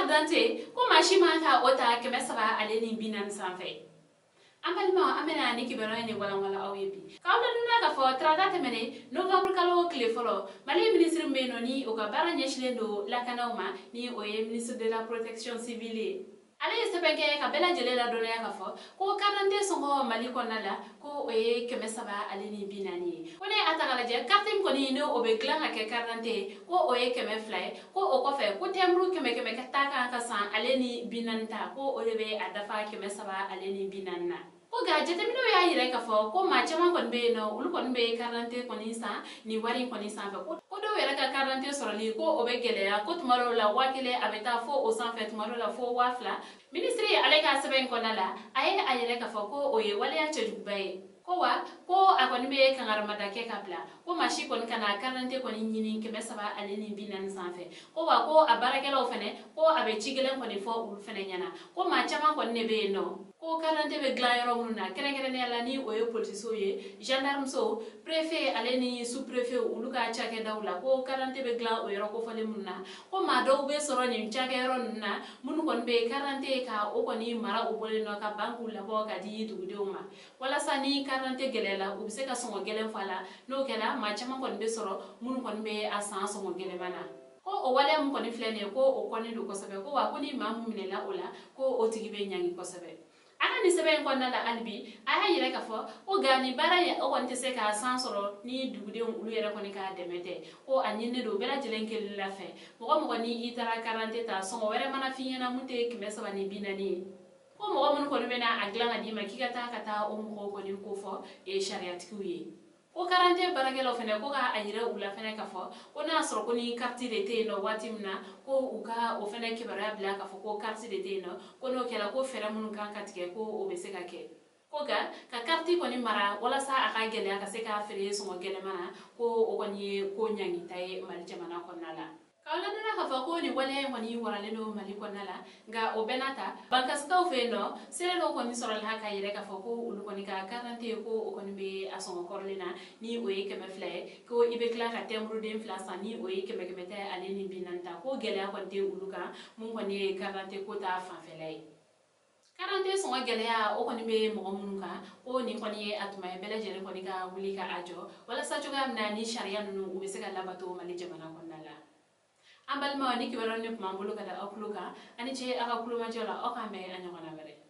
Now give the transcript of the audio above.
carte d'identité ko machima ka ota keme saba ale ni binan sanfɛ amalima amena ni kibero ni wala awebi kawla duna ka fo trata temene novembre kalo kle folo mali ministre mbeno ni o ka bara nyeshilendo lakanawma ni oye ministre de la protection civile ale sebenke ka bela jele la dole ka fo ko karante songo mali konala ko oye keme saba ale ni binani ko ne atagala je kartem ko ni no obe klanga ke karante ko oye keme fly ko o ko fe ko tembru keme ka taka ka san ale ni binanta ko orebe adafa keme saba ale ni binanna ko ga jatemino ya yire ka fo ko ma chama kon be no ul kon be karante kon insa ni wari kon insa ko do wera ka karante soroli ko obe gele ya ko tumaro la wakile abeta fo o san fait tumaro la fo wafla ministre ale ka seben konala aye ayire ka fo ko oye wale ya chejubay ko akoni be kangarmada ke kapla ko mashi kon kana karante kon nyini keme saba ale ni binan sanfe ko abarakelo fene ko abe chigelen kon fo ul fene nyana ko ma chama kon ne be no ko karante be glayro munna kere ne ala ni oye police oye gendarme so préfet ale ni sous préfet uluka chake dawla ko karante be gla oye ko fale munna ko ma do be soro ni chake ron na mun kon be karante ka o koni mara o bole no ka banku la ko ka di dugudoma wala sani karante gelela u se ka songo gelen fala no kela ma chama kon be soro mun kon be asan songo gele bana ko o wale mun kon flene ko o koni do ko sabe ko wa koni mamu minela ola ko o tigi be nyangi ko sabe ana ni sebe ko na la albi aya yire ka fo o gani bara ya o wonte se ka san soro ni dugude ulu yere ko ni ka demete ko anyine do bela jelenke la fe mo ni itara 40 ta so were mana finyana mute kimesa bani binani ko mo mun ko bena aglanga di makika ta kata o mo ko ni ko fo e shariat kuye ko 40 baragelo fene ko ga ayire ula fene ka fo ko na soro ko ni carte d'identité no watimna ko uka o fene ke bara bla ka fo ko carte d'identité no ko no kela ko fere mun kan katike ko o be se ka ke ko ga ka carte ko ni mara wala sa aka gele aka se ka fere so mo gele mana ko o ko ni ko nyangi tay mal jamana ko nala kawla dana ka fa ko ni wale woni warale no mali ko nala nga o benata bankas ka fe no sele no ko ni soral ha ka yire ka fa ko ulu ko ni ka 40 ko o ko ni be ason korlina ni o ye keme fle ko ibe kla ka tembru dem flasa ni o ye keme ta ale ni binanta ko gele ko te ulu ka mun ko ni 40 ko ta fa felay 40 songa geleya o koni be mo mun ka o ni koni atuma bele jere koni ka wuli ka ajo wala sa joga amna ni sharia nunu ube se ka labato mali jamana ko nala ambal ma ni kibaro ni kuma bulu kada okluka ani che aka kuluma jola o kambe anyona mere